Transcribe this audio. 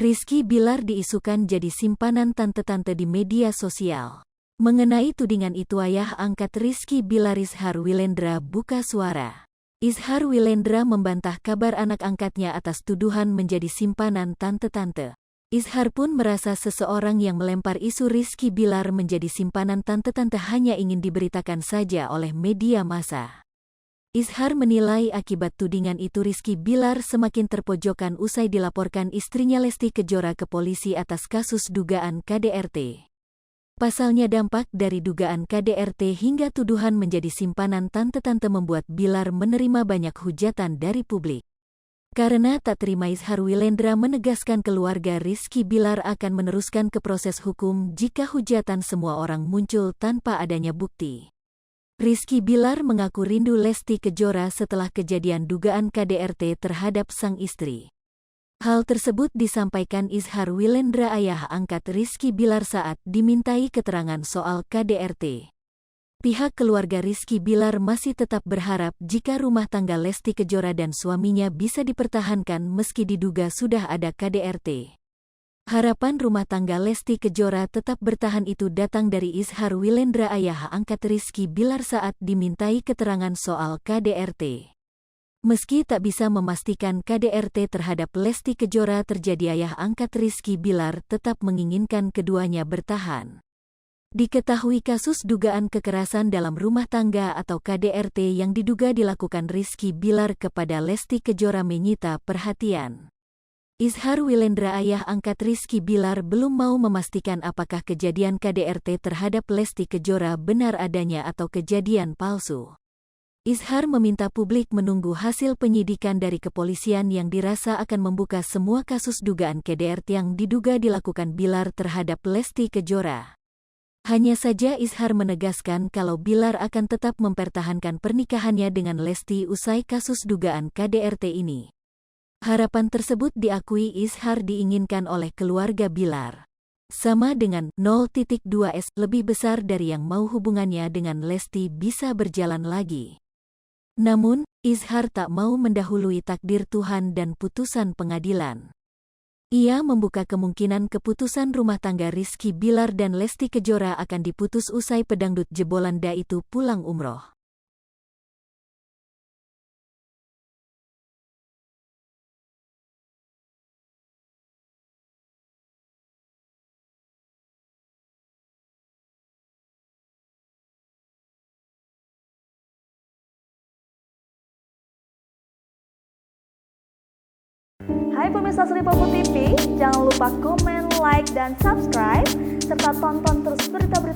Rizky Bilar diisukan jadi simpanan tante-tante di media sosial. Mengenai tudingan itu, ayah angkat Rizky Bilar Izhar Willendra buka suara. Izhar Willendra membantah kabar anak angkatnya atas tuduhan menjadi simpanan tante-tante. Izhar pun merasa seseorang yang melempar isu Rizky Bilar menjadi simpanan tante-tante hanya ingin diberitakan saja oleh media massa. Izhar menilai akibat tudingan itu Rizky Bilar semakin terpojokan usai dilaporkan istrinya Lesti Kejora ke polisi atas kasus dugaan KDRT. Pasalnya dampak dari dugaan KDRT hingga tuduhan menjadi simpanan tante-tante membuat Bilar menerima banyak hujatan dari publik. Karena tak terima, Izhar Willendra menegaskan keluarga Rizky Bilar akan meneruskan ke proses hukum jika hujatan semua orang muncul tanpa adanya bukti. Rizky Bilar mengaku rindu Lesti Kejora setelah kejadian dugaan KDRT terhadap sang istri. Hal tersebut disampaikan Izhar Willendra, ayah angkat Rizky Bilar, saat dimintai keterangan soal KDRT. Pihak keluarga Rizky Bilar masih tetap berharap jika rumah tangga Lesti Kejora dan suaminya bisa dipertahankan meski diduga sudah ada KDRT. Harapan rumah tangga Lesti Kejora tetap bertahan itu datang dari Izhar Willendra, ayah angkat Rizky Bilar, saat dimintai keterangan soal KDRT. Meski tak bisa memastikan KDRT terhadap Lesti Kejora terjadi, ayah angkat Rizky Bilar tetap menginginkan keduanya bertahan. Diketahui kasus dugaan kekerasan dalam rumah tangga atau KDRT yang diduga dilakukan Rizky Bilar kepada Lesti Kejora menyita perhatian. Izhar Willendra, ayah angkat Rizky Bilar, belum mau memastikan apakah kejadian KDRT terhadap Lesti Kejora benar adanya atau kejadian palsu. Izhar meminta publik menunggu hasil penyidikan dari kepolisian yang dirasa akan membuka semua kasus dugaan KDRT yang diduga dilakukan Bilar terhadap Lesti Kejora. Hanya saja Izhar menegaskan kalau Bilar akan tetap mempertahankan pernikahannya dengan Lesti usai kasus dugaan KDRT ini. Harapan tersebut diakui Izhar diinginkan oleh keluarga Bilar. Sama dengan 0.2S lebih besar dari yang mau hubungannya dengan Lesti bisa berjalan lagi. Namun, Izhar tak mau mendahului takdir Tuhan dan putusan pengadilan. Ia membuka kemungkinan keputusan rumah tangga Rizky Bilar dan Lesti Kejora akan diputus usai pedangdut jebolan itu pulang umroh. Hai pemirsa Sri Popo TV, jangan lupa komen, like, dan subscribe, serta tonton terus berita-berita